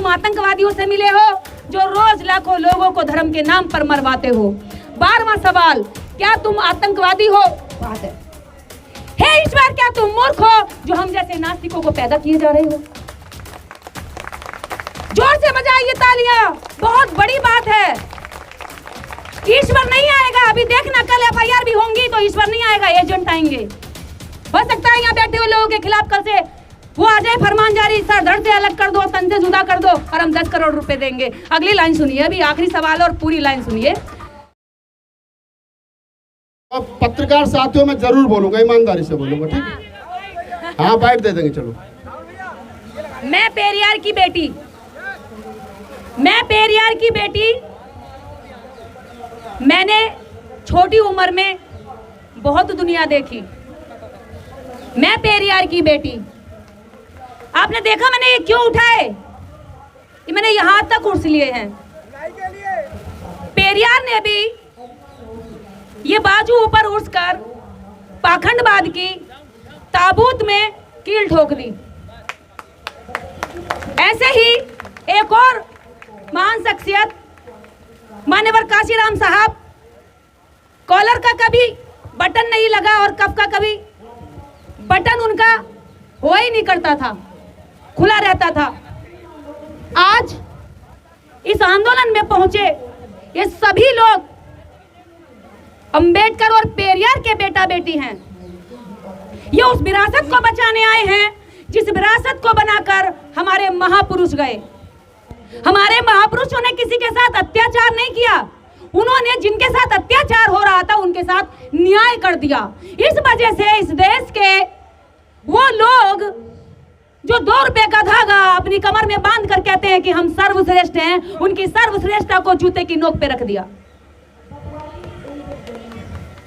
तुम आतंकवादियों से मिले हो जो रोज लाखों लोगों को धर्म के नाम पर मरवाते हो? 12वां सवाल, क्या तुम आतंकवादी हो? बात है, हे ईश्वर क्या तुम मूर्ख हो जो हम जैसे नास्तिकों को पैदा किए जा रहे हो? जोर से बजाइए तालियां, बहुत बड़ी बात है। ईश्वर नहीं आएगा, अभी देखना कल FIR भी होंगी तो ईश्वर नहीं आएगा, एजेंट आएंगे। हो सकता है यहाँ बैठे हुए लोगों के खिलाफ कल से वो आ जाए फरमान जारी, सर धड़ से अलग कर दो, तन से जुदा कर दो और हम 10 करोड़ रुपए देंगे। अगली लाइन सुनिए, अभी आखिरी सवाल और पूरी लाइन सुनिए। अब पत्रकार साथियों में जरूर बोलूंगा, ईमानदारी से बोलूंगा, ठीक है? हाँ बाइट दे देंगे, चलो। मैं पेरियार की बेटी, मैंने छोटी उम्र में बहुत दुनिया देखी। मैं पेरियार की बेटी। आपने देखा मैंने ये क्यों उठाए? ये मैंने यहां तक उर्स लिए हैं। पेरियार ने भी ये बाजू ऊपर उड़कर पाखंडवाद की ताबूत में कील ठोक दी। ऐसे ही एक और महान शख्सियत मान्यवर काशीराम साहब, कॉलर का कभी बटन नहीं लगा और कफ का कभी बटन उनका हो ही नहीं करता था, खुला रहता था। आज इस आंदोलन में पहुंचे ये सभी लोग अंबेडकर और पेरियार के बेटा बेटी हैं। ये उस विरासत को बचाने आए हैं जिस विरासत को बनाकर हमारे महापुरुष गए। हमारे महापुरुषों ने किसी के साथ अत्याचार नहीं किया, उन्होंने जिनके साथ अत्याचार हो रहा था उनके साथ न्याय कर दिया। इस वजह से इस देश के वो लोग जो 2 रुपए का धागा अपनी कमर में बांध कर कहते हैं कि हम सर्वश्रेष्ठ हैं, उनकी सर्वश्रेष्ठता को जूते की नोक पे रख दिया।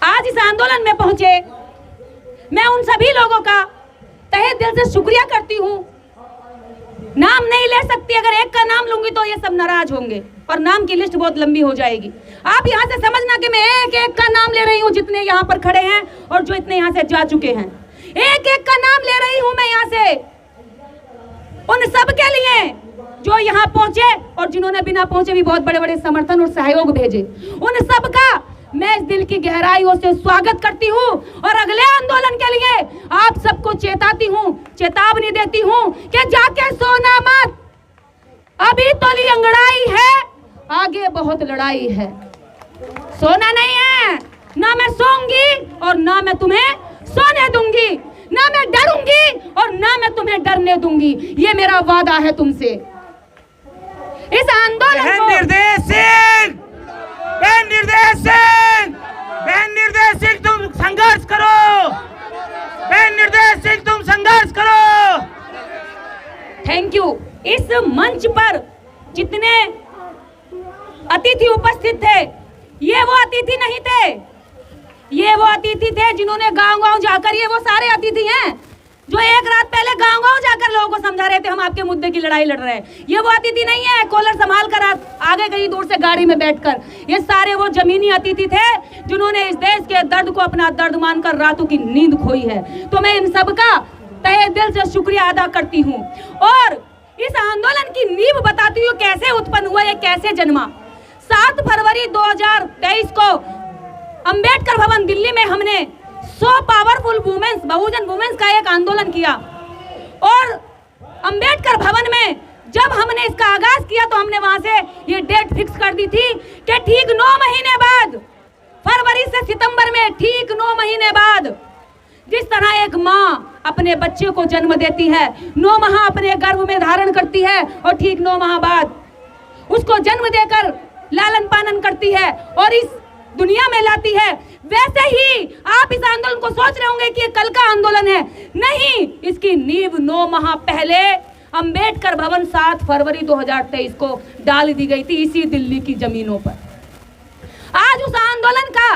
आज इस आंदोलन में पहुंचे मैं उन सभी लोगों का तहे दिल से शुक्रिया करती हूं। नाम नहीं ले सकती, अगर एक का नाम लूंगी तो ये सब नाराज होंगे और नाम की लिस्ट बहुत लंबी हो जाएगी। आप यहाँ से समझना कि मैं एक एक का नाम ले रही हूँ, जितने यहाँ पर खड़े हैं और जो इतने यहाँ से जा चुके हैं, एक एक का नाम ले रही हूँ मैं यहाँ से, उन सब के लिए जो यहाँ पहुंचे और जिन्होंने बिना पहुंचे भी बहुत बड़े बड़े समर्थन और सहयोग भेजे, उन सब का मैं इस दिल की गहराइयों से स्वागत करती हूँ। और अगले आंदोलन के लिए आप सबको चेताती हूँ, चेतावनी देती हूँ कि जाके सोना मत, अभी तो ली अंगड़ाई है, आगे बहुत लड़ाई है। सोना नहीं है, ना मैं सोऊंगी और ना मैं तुम्हें सोने दूंगी, ना मैं डरूंगी और ना मैं तुम्हें डरने दूंगी। ये मेरा वादा है तुमसे। इस आंदोलन को निर्देश सिंह तुम संघर्ष करो, निर्देश सिंह तुम संघर्ष करो। Thank you. इस मंच पर जितने अतिथि उपस्थित थे, ये वो अतिथि नहीं थे, ये वो अतिथि थे जिन्होंने गांव-गांव जाकर, ये वो सारे अतिथि हैं जो एक रात पहले गांव-गांव जाकर लोगों को समझा रहे थे हम आपके मुद्दे की लड़ाई लड़ रहे हैं। ये वो अतिथि नहीं है कॉलर संभाल कर आगे कहीं दूर से गाड़ी में बैठकर, ये सारे वो जमीनी अतिथि थे जिन्होंने इस देश के दर्द को अपना दर्द मानकर रातों की नींद खोई है। तो मैं इन सबका तहे दिल से शुक्रिया अदा करती हूँ और इस आंदोलन की नींव बताती हूँ कैसे उत्पन्न हुआ, ये कैसे जन्मा। 7 फरवरी 2023 को अंबेडकर भवन दिल्ली में हमने 100 पावरफुल वुमेन्स, बहुजन वुमेन्स का एक आंदोलन किया और अंबेडकर भवन में जब हमने इसका आगाज किया तो हमने वहां से ये डेट फिक्स कर दी थी कि ठीक 9 महीने बाद, फरवरी से सितंबर में ठीक 9 महीने बाद, जिस तरह एक माँ अपने बच्चे को जन्म देती है, 9 माह अपने गर्भ में धारण करती है और ठीक 9 माह बाद उसको जन्म देकर लालन पालन करती है और इस दुनिया में लाती है, वैसे ही आप इस आंदोलन को सोच रहे होंगे कि ये कल का आंदोलन है। नहीं, इसकी नींव 9 माह पहले अंबेडकर भवन 7 फरवरी 2023 को डाल दी गई थी, इसी दिल्ली की जमीनों पर। आज उस आंदोलन का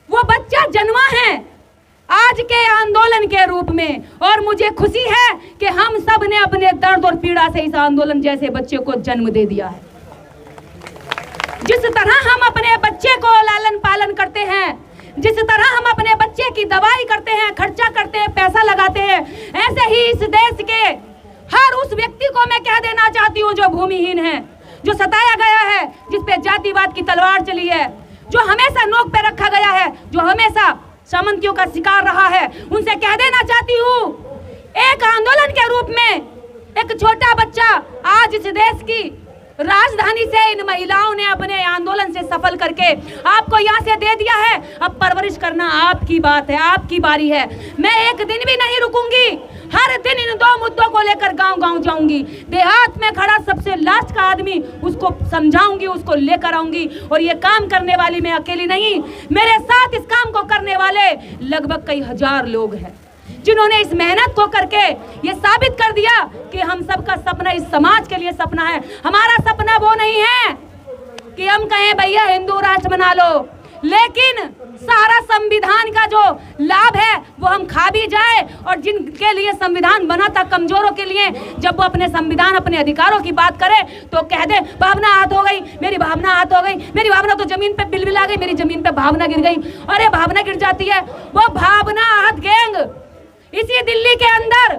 वो बच्चा जन्मा है आज के आंदोलन के रूप में और मुझे खुशी है कि हम सब ने अपने दर्द और पीड़ा से इस आंदोलन जैसे बच्चे को जन्म दे दिया है। जिस तरह हम अपने बच्चे को लालन पालन करते हैं, जिस तरह हम अपने बच्चे की दवाई करते हैं, खर्चा करते हैं, पैसा लगाते हैं, ऐसे ही इस देश के हर उस व्यक्ति को मैं कह देना चाहती हूँ जो भूमिहीन है, जो सताया गया है, जिस पे जातिवाद की तलवार चली है, जो हमेशा नोक पे रखा गया है, जो हमेशा सामंतियों का शिकार रहा है, उनसे कह देना चाहती हूँ, एक आंदोलन के रूप में एक छोटा बच्चा आज इस देश की राजधानी से इन महिलाओं ने अपने आंदोलन से सफल करके आपको यहाँ से दे दिया है। अब परवरिश करना आपकी बात है, आपकी बारी है। मैं एक दिन भी नहीं रुकूंगी, हर दिन इन 2 मुद्दों को लेकर गांव-गांव जाऊंगी। देहात में खड़ा सबसे लास्ट का आदमी, उसको समझाऊंगी, उसको लेकर आऊंगी। और ये काम करने वाली मैं अकेली नहीं, मेरे साथ इस काम को करने वाले लगभग कई हजार लोग हैं, जिन्होंने इस मेहनत को करके ये साबित कर दिया कि हम सबका सपना इस समाज के लिए सपना है। हमारा सपना वो नहीं है कि हम कहें भैया हिंदू राष्ट्र बना लो, लेकिन सारा संविधान का जो लाभ है वो हम खा भी जाए। और जिनके लिए संविधान बना था, कमजोरों के लिए, जब वो अपने संविधान, अपने अधिकारों की बात करे तो कह दे भावना आहत हो गई, मेरी भावना आहत हो गई, मेरी भावना तो जमीन पे बिलबिला गई, मेरी जमीन पे भावना गिर गई। अरे भावना गिर जाती है, वो भावना आहत गैंग इसी दिल्ली के अंदर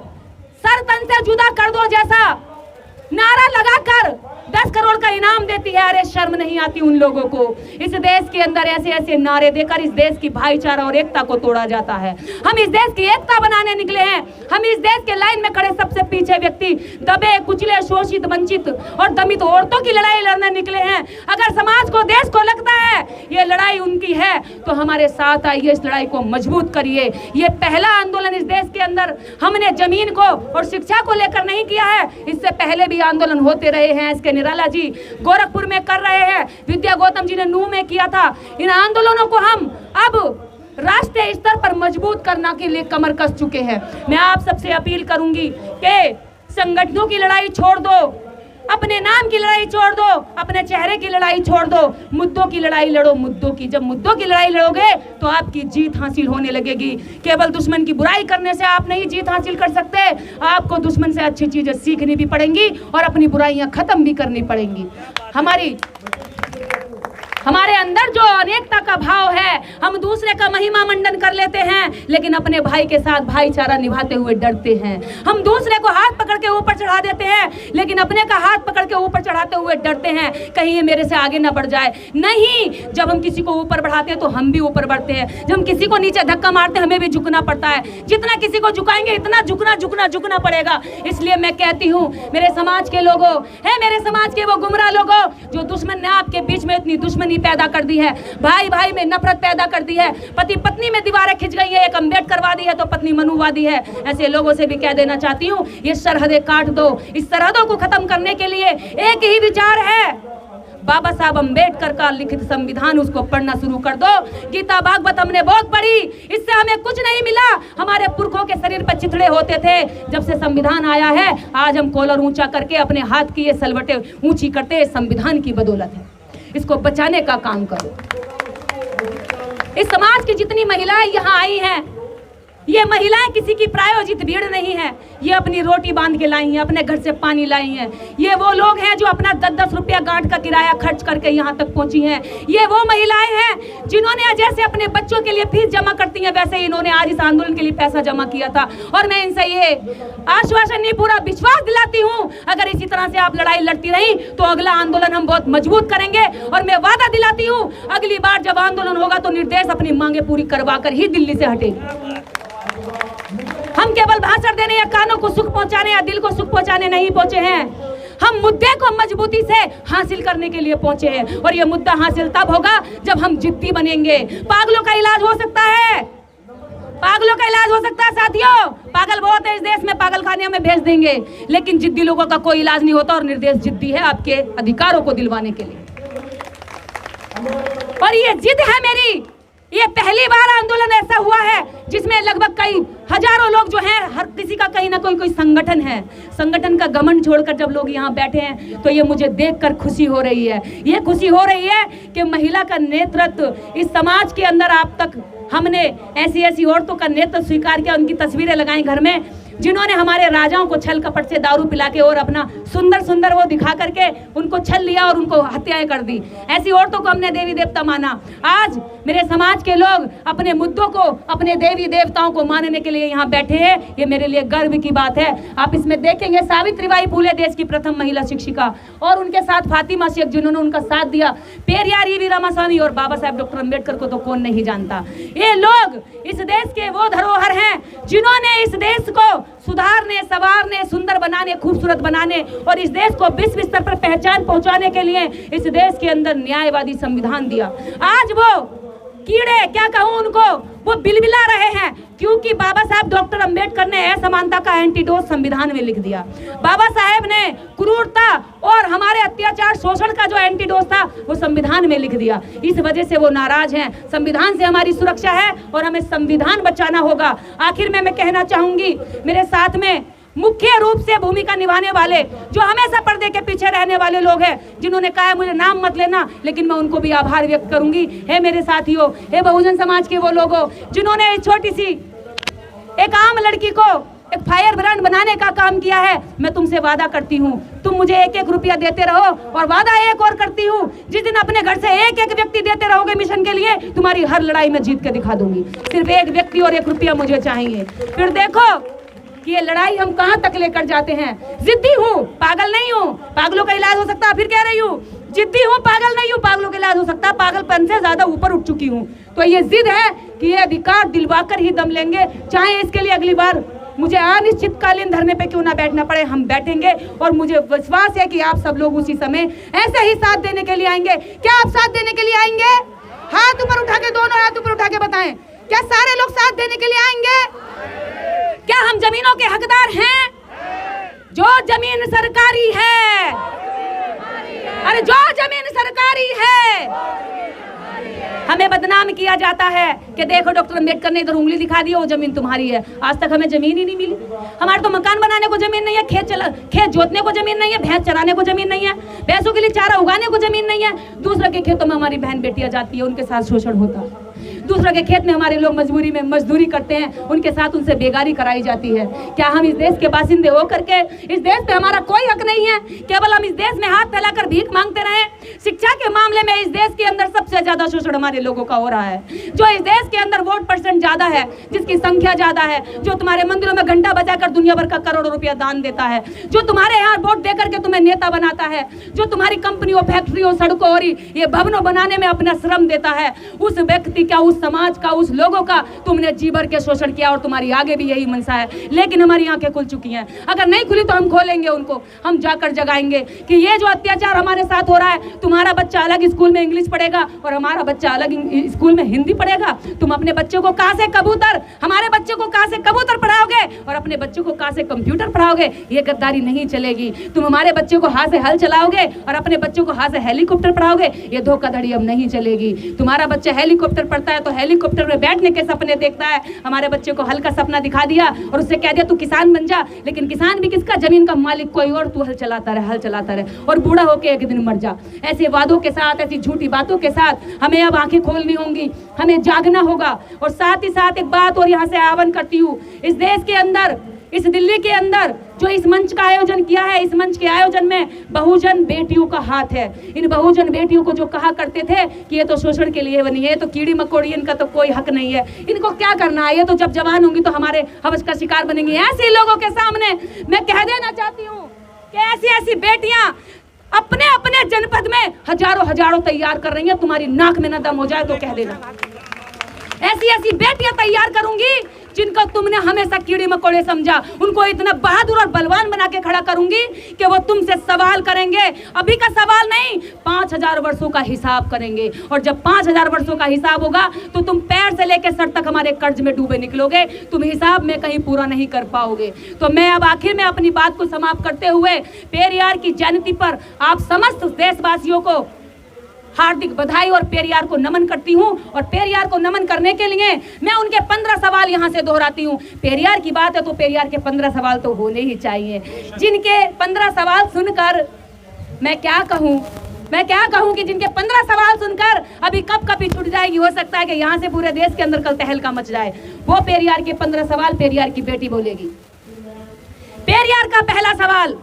सर तन से जुदा कर दो जैसा नारा लगाकर 10 करोड़ का इनाम देती है। अरे शर्म नहीं आती उन लोगों को? इस देश के अंदर ऐसे ऐसे नारे देकर इस देश की भाईचारा और एकता को तोड़ा जाता है। हम इस देश की एकता बनाने निकले हैं। हम इस देश के लाइन में खड़े सबसे पीछे व्यक्ति, दबे कुचले शोषित वंचित और दमित औरतों की लड़ाई लड़ने निकले हैं। अगर समाज को, देश को लगता है ये लड़ाई उनकी है तो हमारे साथ आइए, इस लड़ाई को मजबूत करिए। ये पहला आंदोलन इस देश के अंदर हमने जमीन को और शिक्षा को लेकर नहीं किया है, इससे पहले भी आंदोलन होते रहे हैं। इसके निराला जी गोरखपुर में कर रहे हैं, विद्या गौतम जी ने नूह में किया था। इन आंदोलनों को हम अब राष्ट्रीय स्तर पर मजबूत करने के लिए कमर कस चुके हैं। मैं आप सबसे अपील करूंगी कि संगठनों की लड़ाई छोड़ दो, अपने नाम की लड़ाई छोड़ दो, अपने चेहरे की लड़ाई छोड़ दो, मुद्दों की लड़ाई लड़ो। मुद्दों की, जब मुद्दों की लड़ाई लड़ोगे तो आपकी जीत हासिल होने लगेगी। केवल दुश्मन की बुराई करने से आप नहीं जीत हासिल कर सकते, आपको दुश्मन से अच्छी चीजें सीखनी भी पड़ेंगी और अपनी बुराइयां खत्म भी करनी पड़ेंगी। हमारे अंदर जो अनेकता का भाव है, हम दूसरे का महिमा मंडन कर लेते हैं, लेकिन अपने भाई के साथ भाईचारा निभाते हुए डरते हैं। हम दूसरे को हाथ पकड़ के ऊपर चढ़ा देते हैं, लेकिन अपने का हाथ पकड़ के ऊपर चढ़ाते हुए डरते हैं कहीं ये मेरे से आगे ना बढ़ जाए। नहीं, जब हम किसी को ऊपर बढ़ाते हैं तो हम भी ऊपर बढ़ते हैं। जब हम किसी को नीचे धक्का मारते हैं, हमें भी झुकना पड़ता है। जितना किसी को झुकाएंगे इतना झुकना पड़ेगा। इसलिए मैं कहती हूँ, मेरे समाज के लोगों है, मेरे समाज के वो गुमराह लोगों जो दुश्मन ने आपके बीच में इतनी दुश्मनी पैदा कर दी है, भाई भाई में नफरत पैदा कर दी है, पति पत्नी में दीवारें खिंच गई है, एक अम्बेडकरवादी है तो पत्नी मनुवादी है। ऐसे लोगों से भी कह देना चाहती हूँ, ये सरहदें काट दो। इस सरहदों को खत्म करने के लिए एक ही विचार है, बाबा साहब अम्बेडकर का लिखित संविधान, उसको पढ़ना शुरू कर दो। गीता भागवत हमने बहुत पढ़ी, इससे हमें कुछ नहीं मिला। हमारे पुरखों के शरीर पर चिथड़े होते थे, जब से संविधान आया है आज हम कॉलर ऊंचा करके अपने हाथ की ये सलवटें ऊंची करते हैं, संविधान की बदौलत है। इसको बचाने का काम करो। इस समाज की जितनी महिलाएं यहाँ आई हैं, ये महिलाएं किसी की प्रायोजित भीड़ नहीं है। ये अपनी रोटी बांध के लाई हैं, अपने घर से पानी लाई हैं। ये वो लोग हैं जो अपना 10-10 रुपया गांठ का किराया खर्च करके यहाँ तक पहुंची हैं। ये वो महिलाएं हैं जिन्होंने जैसे अपने बच्चों के लिए फीस जमा करती हैं, वैसे इन्होंने आज इस आंदोलन के लिए पैसा जमा किया था। और मैं इनसे ये आश्वासन नहीं, पूरा विश्वास दिलाती हूँ, अगर इसी तरह से आप लड़ाई लड़ती रही तो अगला आंदोलन हम बहुत मजबूत करेंगे। और मैं वादा दिलाती हूँ, अगली बार जब आंदोलन होगा तो निर्देश अपनी मांगे पूरी करवा कर ही दिल्ली से हटेगी। हम केवल भाषण देने या कानों को सुख पहुंचाने या दिल को सुख पहुंचाने नहीं पहुंचे हैं, हम मुद्दे को मजबूती से हासिल करने के लिए पहुंचे हैं। और ये मुद्दा हासिल तब होगा जब हम जिद्दी बनेंगे। पागलों का इलाज हो सकता है, पागलों का इलाज हो सकता है साथियों। पागल बहुत है इस देश में, पागल खाने में भेज देंगे, लेकिन जिद्दी लोगों का कोई इलाज नहीं होता। और निर्देश जिद्दी है आपके अधिकारों को दिलवाने के लिए, और ये जिद है मेरी। ये पहली बार आंदोलन ऐसा हुआ है जिसमें लगभग कई हजारों लोग जो हैं, हर किसी का कहीं ना कोई संगठन है। संगठन का घमंड छोड़कर जब लोग यहाँ बैठे हैं तो ये मुझे देखकर खुशी हो रही है। ये खुशी हो रही है कि महिला का नेतृत्व इस समाज के अंदर आप तक हमने ऐसी ऐसी औरतों का नेतृत्व स्वीकार किया, उनकी तस्वीरें लगाई घर में। जिन्होंने हमारे राजाओं को छल कपट से दारू पिला के और अपना सुंदर सुंदर वो दिखा करके उनको छल लिया और उनको हत्याएं कर दी। ऐसी औरतों को हमने देवी देवता माना। आज मेरे समाज के लोग अपने मुद्दों को, अपने देवी देवताओं को मानने के लिए यहाँ बैठे हैं। ये मेरे लिए गर्व की बात है। आप इसमें देखेंगे सावित्रीबाई फुले देश की प्रथम महिला शिक्षिका और उनके साथ फातिमा शेख जिन्होंने उनका साथ दिया, पेरियार ईवी रामास्वामी और बाबा साहेब डॉक्टर अंबेडकर को तो कौन नहीं जानता। ये लोग इस देश के वो धरोहर हैं जिन्होंने इस देश को सुधारने, संवारने, सुंदर बनाने, खूबसूरत बनाने और इस देश को विश्व स्तर पर पहचान पहुंचाने के लिए इस देश के अंदर न्यायवादी संविधान दिया। आज वो कीड़े, क्या कहूं उनको, वो बिलबिला रहे हैं क्योंकि बाबा साहब डॉक्टर अंबेडकर ने असमानता का एंटीडोट संविधान में लिख दिया। बाबा साहेब ने क्रूरता और हमारे अत्याचार, शोषण का जो एंटीडोट था वो संविधान में लिख दिया। इस वजह से वो नाराज हैं। संविधान से हमारी सुरक्षा है और हमें संविधान बचाना होगा। आखिर में मैं कहना चाहूंगी, मेरे साथ में मुख्य रूप से भूमिका निभाने वाले, जो हमेशा पर्दे के पीछे रहने वाले लोग हैं, जिन्होंने कहा है मुझे नाम मत लेना, लेकिन मैं उनको भी आभार व्यक्त करूंगी। हे मेरे साथियों, हे बहुजन समाज के वो लोगों जिन्होंने इस छोटी सी एक आम लड़की को एक फायर ब्रांड बनाने का काम किया है। मैं तुमसे वादा करती हूँ, तुम मुझे 1-1 रुपया देते रहो और वादा एक और करती हूँ, जिस दिन अपने घर से 1-1 व्यक्ति देते रहोगे मिशन के लिए, तुम्हारी हर लड़ाई में जीत के दिखा दूंगी। सिर्फ 1 व्यक्ति और 1 रुपया मुझे चाहिए। फिर देखो कि ये लड़ाई हम कहां तक लेकर जाते हैं। जिद्दी हूँ, पागल नहीं हूँ। पागलों का इलाज हो सकता है, फिर कह रही हूँ जिद्दी हूँ, पागल नहीं हूँ। पागलों का इलाज हो सकता है, पागलपन से ज्यादा ऊपर उठ चुकी हूँ। तो ये जिद है कि ये अधिकार दिलवा कर ही दम लेंगे, चाहे इसके लिए अगली बार मुझे अनिश्चितकालीन धरने पे क्यों ना बैठना पड़े, हम बैठेंगे। और मुझे विश्वास है कि आप सब लोग उसी समय ऐसे ही साथ देने के लिए आएंगे। क्या आप साथ देने के लिए आएंगे? हाथ ऊपर उठा के, दोनों हाथ ऊपर उठा के बताएं, क्या सारे लोग साथ देने के लिए आएंगे? क्या हम जमीनों के हकदार हैं? जो जमीन सरकारी है, अरे जो जमीन सरकारी है, हमें बदनाम किया जाता है कि देखो डॉक्टर अंबेडकर ने इधर उंगली दिखा दी, वो जमीन तुम्हारी है। आज तक हमें जमीन ही नहीं मिली। हमारे तो मकान बनाने को जमीन नहीं है, खेत जोतने को जमीन नहीं है, भैंस चराने को जमीन नहीं है, भैंसों के लिए चारा उगाने को जमीन नहीं है। दूसरों के खेतों में हमारी बहन बेटियां जाती है, उनके साथ शोषण होता है। दूसरों के खेत में हमारे लोग मजबूरी में मजदूरी करते हैं, उनके साथ उनसे बेगारी कराई जाती है। क्या हम इस देश के बासिंदे हो करके इस देश पे हमारा कोई हक नहीं है? केवल हम इस देश में हाथ फैलाकर भीख मांगते रहे? शिक्षा के मामले में इस देश के अंदर सबसे ज्यादा शोषण हमारे लोगों का हो रहा है। जो इस देश के अंदर वोट परसेंट ज्यादा है, जिसकी संख्या ज्यादा है, जो तुम्हारे मंदिरों में घंटा बजाकर दुनिया भर का करोड़ों रुपया दान देता है, जो तुम्हारे यहाँ वोट देकर के तुम्हें नेता बनाता है, जो तुम्हारी कंपनियों, फैक्ट्रियों, सड़कों और ये भवनों बनाने में अपना श्रम देता है, उस व्यक्ति का, उस समाज का, उस लोगों का तुमने जी भर के शोषण किया और तुम्हारी आगे भी यही मनसा है। लेकिन हमारी आंखें खुल चुकी हैं। अगर नहीं खुली तो हम खोलेंगे उनको, हम जाकर जगाएंगे कि ये जो अत्याचार हमारे साथ हो रहा है, तुम्हारा बच्चा अलग स्कूल में इंग्लिश पढ़ेगा और हमारा बच्चा अलग स्कूल में हिंदी पढ़ेगा। तुम अपने बच्चे को कहां से कबूतर, हमारे बच्चे को कहां से कबूतर पढ़ाओगे और अपने बच्चे को कहां से कंप्यूटर पढ़ाओगे? ये गद्दारी नहीं चलेगी। तुम हमारे बच्चे को हाथ से हल चलाओगे और अपने बच्चों को हाथ से हेलीकॉप्टर पढ़ाओगे, ये धोखाधड़ी अब नहीं चलेगी। तुम्हारा बच्चा हेलीकॉप्टर पढ़ता है तो हेलीकॉप्टर में बैठने के सपने देखता है, हमारे बच्चे को हल का सपना दिखा दिया और उससे कह दिया तू किसान बन जा। लेकिन किसान भी किसका? जमीन का मालिक कोई और, तू हल चलाता रहे और बूढ़ा होके एक दिन मर जा। ऐसे वादों के साथ, ऐसी झूठी बातों के साथ हमें अब आंखें खोलनी होंगी, हमें जागना होगा। और साथ ही साथ एक बात और यहाँ से आह्वान करती हूँ, इस देश के अंदर, इस दिल्ली के अंदर जो इस मंच का आयोजन किया है, इस मंच के आयोजन में बहुजन बेटियों का हाथ है। इन बहुजन बेटियों को जो कहा करते थे कि ये तो शोषण के लिए बनी है, तो कीड़ी मकोड़ी, इनका तो कोई हक नहीं है, इनको क्या करना है, ये तो जब जवान होंगी तो हमारे हवस का शिकार बनेंगी। ऐसे लोगों के सामने मैं कह देना चाहती हूँ कि ऐसी बेटियां अपने अपने जनपद में हजारों तैयार कर रही हैं। तुम्हारी नाक में न दम हो जाए तो कह देना। ऐसी बेटियां तैयार करूंगी जिनको तुमने हमेशा कीड़े मकोड़े समझा, उनको इतना बहादुर और बलवान बना के खड़ा करूंगी कि वो तुमसे सवाल करेंगे। अभी का सवाल नहीं, 5000 वर्षों का हिसाब करेंगे। और जब 5000 वर्षों का हिसाब होगा तो तुम पैर से लेकर सर तक हमारे कर्ज में डूबे निकलोगे, तुम हिसाब में कहीं पूरा नहीं कर पाओगे। तो मैं अब आखिर में अपनी बात को समाप्त करते हुए पेरियार की जयंती पर आप समस्त देशवासियों को हार्दिक बधाई और पेरियार को नमन करती हूं। और पेरियार को नमन करने के लिए मैं उनके 15 सवाल यहां से दोहराती हूं। पेरियार की बात है तो पेरियार के 15 सवाल तो होने ही चाहिए, जिनके 15 सवाल सुनकर मैं क्या कहूं कि जिनके 15 सवाल सुनकर अभी कभी छूट जाएगी। हो सकता है कि यहाँ से पूरे देश के अंदर कल तहलका मच जाए। वो पेरियार के 15 सवाल पेरियार की बेटी बोलेगी। पेरियार का पहला सवाल,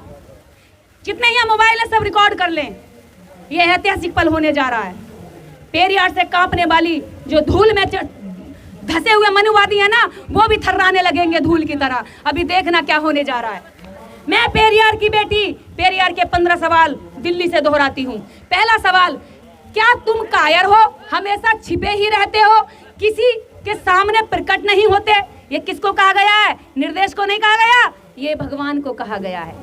जितने यहाँ मोबाइल है सब रिकॉर्ड कर लें, ये ऐतिहासिक पल होने जा रहा है। पेरियार से कांपने वाली जो धूल में धसे हुए मनुवादी है ना, वो भी थर्राने लगेंगे धूल की तरह। अभी देखना क्या होने जा रहा है। मैं पेरियार की बेटी, पेरियार के 15 सवाल दिल्ली से दोहराती हूँ। पहला सवाल, क्या तुम कायर हो, हमेशा छिपे ही रहते हो, किसी के सामने प्रकट नहीं होते? ये किसको कहा गया है? निर्देश को नहीं कहा गया, ये भगवान को कहा गया है।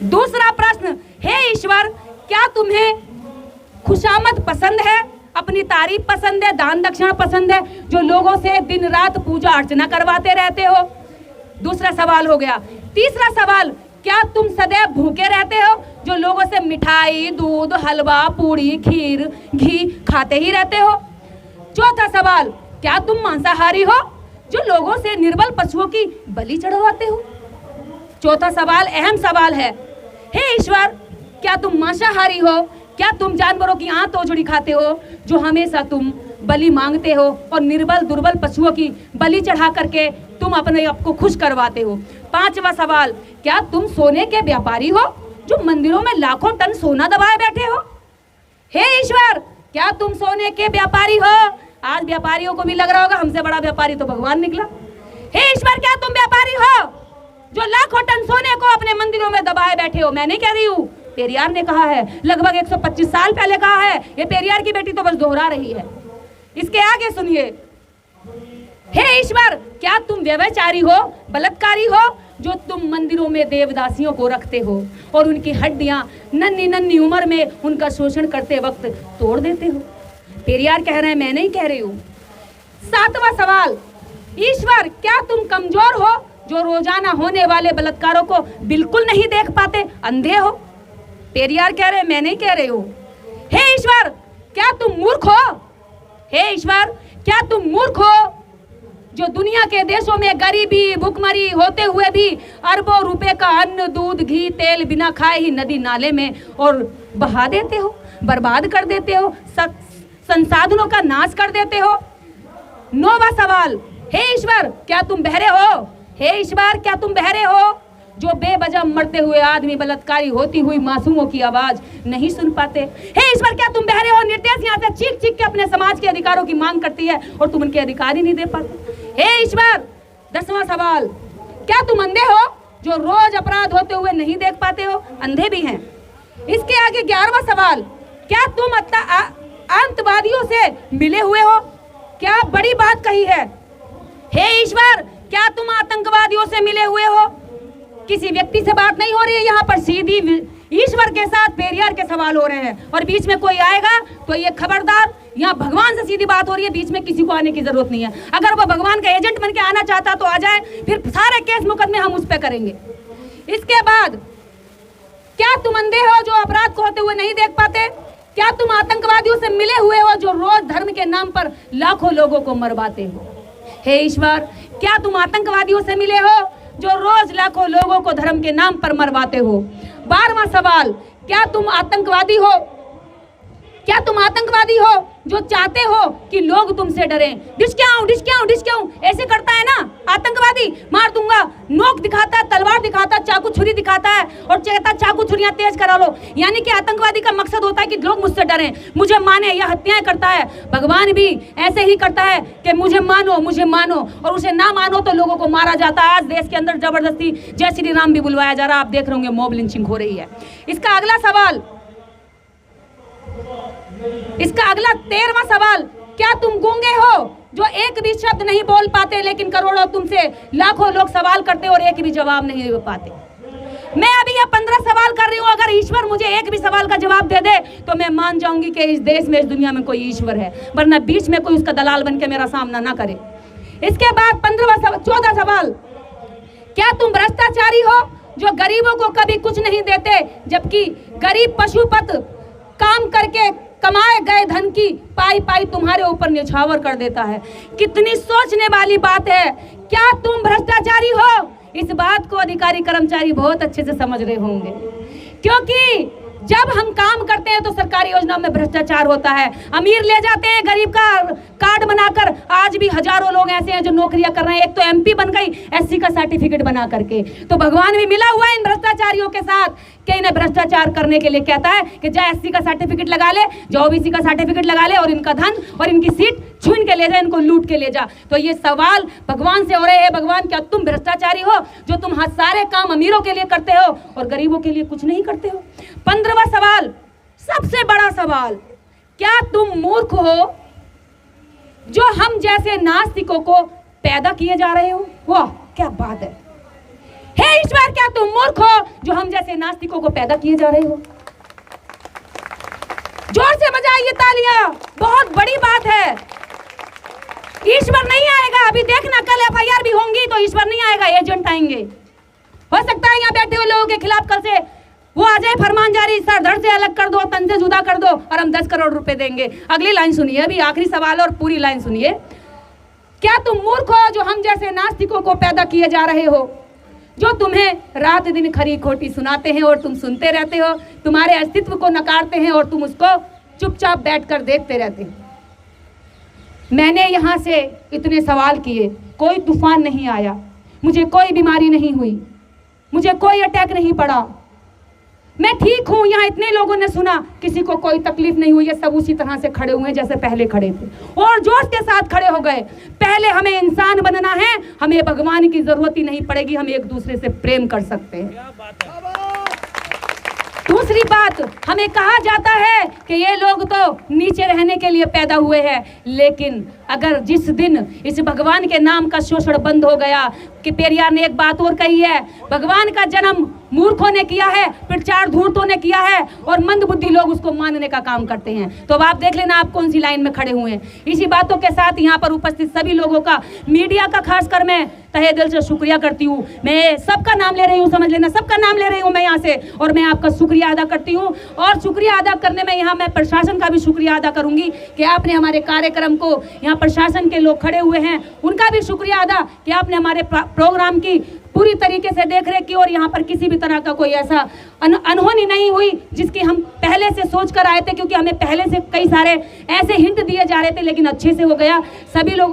दूसरा प्रश्न, हे ईश्वर, क्या तुम्हें खुशामद पसंद है, अपनी तारीफ पसंद है, दान दक्षिणा पसंद है, जो लोगों से दिन रात पूजा अर्चना करवाते रहते हो? दूसरा सवाल हो गया। तीसरा सवाल, क्या तुम सदैव भूखे रहते हो, जो लोगों से मिठाई, दूध, हलवा, पूड़ी, खीर, घी खाते ही रहते हो? चौथा सवाल, क्या तुम मांसाहारी हो, जो लोगों से निर्बल पशुओं की बलि चढ़वाते हो? चौथा सवाल अहम सवाल है, हे ईश्वर, क्या तुम मांसाहारी हो, क्या तुम जानवरों की आंत तोजड़ी खाते हो, जो हमेशा तुम बलि मांगते हो और निर्बल दुर्बल पशुओं की बलि चढ़ा करके तुम अपने आप को खुश करवाते हो? पांचवा सवाल, क्या तुम सोने के व्यापारी हो, जो मंदिरों में लाखों टन सोना दबाए बैठे हो? हे ईश्वर, क्या तुम सोने के व्यापारी हो? आज व्यापारियों को भी लग रहा होगा हमसे बड़ा व्यापारी तो भगवान निकला। हे ईश्वर, क्या तुम व्यापारी हो, जो लाखों टन सोने को अपने मंदिरों में दबाए बैठे हो? मैं नहीं कह रही हूँ, पेरियार ने कहा है, लगभग 125 साल पहले कहा है। ये पेरियार की बेटी तो बस दोहरा रही है। इसके आगे सुनिए, हे ईश्वर, क्या तुम व्यभिचारी हो, बलात्कारी हो, जो तुम मंदिरों में देवदासियों को रखते हो और उनकी हड्डियां नन्ही नन्ही उम्र में उनका शोषण करते वक्त तोड़ देते हो? पेरियार कह रहे हैं, मैं नहीं कह रही हूँ। सातवां सवाल, ईश्वर, क्या तुम कमजोर हो, जो रोजाना होने वाले बलात्कारों को बिल्कुल नहीं देख पाते, अंधे हो? पेरियार कह रहे हैं, मैं नहीं कह रही हूँ। हे ईश्वर, क्या तुम मूर्ख हो? हे ईश्वर, क्या तुम मूर्ख हो, जो दुनिया के देशों में गरीबी भुखमरी होते हुए भी अरबों रुपए का अन्न, दूध, घी, तेल बिना खाए ही नदी नाले में और बहा देते हो, बर्बाद कर देते हो, संसाधनों का नाश कर देते हो? नौवां सवाल, हे ईश्वर, क्या तुम बहरे हो? हे ईश्वर, क्या तुम बहरे हो, जो बेवजह मरते हुए आदमी, बलात्कारी होती हुई मासूमों की आवाज नहीं सुन पाते? हे ईश्वर, क्या तुम बहरे हो? निर्देश यहाँ से चीख चीख के अपने समाज के अधिकारों की मांग करती है और तुम उनके अधिकार ही नहीं दे पाते। हे ईश्वर। 10वां सवाल, क्या तुम अंधे हो, जो रोज अपराध होते हुए नहीं देख पाते हो? अंधे भी हैं। इसके आगे 11वां सवाल, क्या तुम आतंकवादियों से मिले हुए हो? क्या बड़ी बात कही है। हे ईश्वर, क्या तुम आतंकवादियों से मिले हुए हो? किसी व्यक्ति से बात नहीं हो रही है यहाँ पर, सीधी ईश्वर के साथ पेरियार के सवाल हो रहे हैं और बीच में कोई आएगा तो ये खबरदार, यहाँ भगवान से सीधी बात हो रही है, बीच में किसी को आने की जरूरत नहीं है। अगर वो भगवान का एजेंट बन के आना चाहता तो आ जाए, फिर सारे केस मुकदमे हम उस पर करेंगे। इसके बाद, क्या तुम अंधे हो, जो अपराध को होते हुए नहीं देख पाते? क्या तुम आतंकवादियों से मिले हुए हो, जो रोज धर्म के नाम पर लाखों लोगों को मरवाते हो? हे ईश्वर, क्या तुम आतंकवादियों से मिले हो, जो रोज लाखों लोगों को धर्म के नाम पर मरवाते हो? 12वां सवाल, क्या तुम आतंकवादी हो? क्या तुम आतंकवादी हो, जो चाहते हो कि लोग तुमसे डरें? डिस्क्याऊं ऐसे करता है ना आतंकवादी, मार दूंगा, नोक दिखाता है, तलवार दिखाता है, चाकू छुरी दिखाता है और कहता है चाकू छुरियां तेज करा लो। यानी कि आतंकवादी का मकसद होता है कि लोग मुझसे डरें, मुझे माने, यह हत्याएं करता है। भगवान भी ऐसे ही करता है कि मुझे मानो, और उसे ना मानो तो लोगों को मारा जाता है। आज देश के अंदर जबरदस्ती जय श्री राम भी बुलवाया जा रहा है, आप देख रहे होंगे, मॉब लिंचिंग हो रही है। इसका अगला 13वां सवाल, क्या तुम गूंगे हो, जो एक भी शब्द नहीं बोल पाते, लेकिन करोड़ों तुमसे लाखों लोग सवाल करते और एक भी जवाब नहीं दे पाते? मैं अभी यह 15 सवाल कर रही हूँ, अगर ईश्वर मुझे एक भी सवाल का जवाब दे दे तो मैं मान जाऊंगी कि इस देश में, इस दुनिया में कोई ईश्वर है, वरना बीच में कोई उसका दलाल बन के मेरा सामना ना करे। इसके बाद 14 सवाल, क्या तुम भ्रष्टाचारी हो, जो गरीबों को कभी कुछ नहीं देते, जबकि गरीब पशुपत काम करके कमाए गए धन की पाई तुम्हारे ऊपर न्यौछावर कर देता है? कितनी सोचने वाली बात है। क्या तुम भ्रष्टाचारी हो? इस बात को अधिकारी कर्मचारी बहुत अच्छे से समझ रहे होंगे, क्योंकि जब हम काम करते हैं तो सरकारी योजना में भ्रष्टाचार होता है। अमीर ले जाते हैं गरीब का कार्ड बनाकर। आज भी हजारों लोग ऐसे हैं जो नौकरियां कर रहे हैं। एक तो एमपी बन गई एससी का सर्टिफिकेट बना करके। तो भगवान भी मिला हुआ है इन भ्रष्टाचारियों के साथ कि इन्हें भ्रष्टाचार करने के लिए कहता है कि जा एससी का सर्टिफिकेट लगा ले, जो ओबीसी का सर्टिफिकेट लगा ले और इनका धन और इनकी सीट छीन के ले जा, इनको लूट के ले जा। तो ये सवाल भगवान से हो रहे हैं, भगवान क्या तुम भ्रष्टाचारी हो जो तुम सारे काम अमीरों के लिए करते हो और गरीबों के लिए कुछ नहीं करते हो? 15वां सवाल, सबसे बड़ा सवाल, क्या तुम मूर्ख हो जो हम जैसे नास्तिकों को पैदा किए जा रहे हो? वाह क्या बात है। हे ईश्वर, क्या तुम मूर्ख हो जो हम जैसे नास्तिकों को पैदा किए जा रहे हो? जोर से बजाइए तालियां, बहुत बड़ी बात है। ईश्वर नहीं आएगा, अभी देखना कल एफआईआर भी होंगी तो ईश्वर नहीं आएगा, एजेंट आएंगे। हो सकता है यहाँ बैठे हुए लोगों के खिलाफ कल से वो आ जाए फरमान जारी, सर धड़ से अलग कर दो, तन से जुदा कर दो और हम 10 करोड़ रुपए देंगे। अगली लाइन सुनिए, अभी आखिरी सवाल और पूरी लाइन सुनिए। क्या तुम मूर्ख हो जो हम जैसे नास्तिकों को पैदा किए जा रहे हो, जो तुम्हें रात दिन खरी खोटी सुनाते हैं और तुम सुनते रहते हो, तुम्हारे अस्तित्व को नकारते हैं और तुम उसको चुपचाप बैठकर देखते रहते हो। मैंने यहाँ से इतने सवाल किए, कोई तूफान नहीं आया, मुझे कोई बीमारी नहीं हुई, मुझे कोई अटैक नहीं पड़ा, मैं ठीक हूँ। यहाँ इतने लोगों ने सुना, किसी को कोई तकलीफ नहीं हुई। ये सब उसी तरह से खड़े हुए जैसे पहले खड़े थे और जोश के साथ खड़े हो गए। पहले हमें इंसान बनना है, हमें भगवान की जरूरत ही नहीं पड़ेगी, हम एक दूसरे से प्रेम कर सकते हैं। दूसरी बात, हमें कहा जाता है कि ये लोग तो नीचे रहने के लिए पैदा हुए हैं, लेकिन अगर जिस दिन इस भगवान के नाम का शोषण बंद हो गया, कि पेरियार ने एक बात और कही है, भगवान का जन्म मूर्खों ने किया है, प्रचार धूर्तों ने किया है और मंदबुद्धि लोग उसको मानने का काम करते हैं। तो अब आप देख लेना आप कौन सी लाइन में खड़े हुए हैं। इसी बातों के साथ यहाँ पर उपस्थित सभी लोगों का, मीडिया का खासकर मैं तहे दिल से शुक्रिया करती हूँ। मैं सबका नाम ले रही हूँ, समझ लेना सबका नाम ले रही हूँ मैं यहाँ से, और मैं आपका शुक्रिया अदा करती हूँ। और शुक्रिया अदा करने में यहाँ मैं प्रशासन का भी शुक्रिया अदा करूँगी कि आपने हमारे कार्यक्रम को, यहाँ प्रशासन के लोग खड़े हुए हैं उनका भी शुक्रिया अदा कि आपने हमारे प्रोग्राम की पूरी तरीके से देख रेख की और यहाँ पर किसी भी तरह का कोई ऐसा अनहोनी नहीं हुई जिसकी हम पहले से सोच कर आए थे, क्योंकि हमें पहले से कई सारे ऐसे हिंट दिए जा रहे थे, लेकिन अच्छे से हो गया। सभी लोग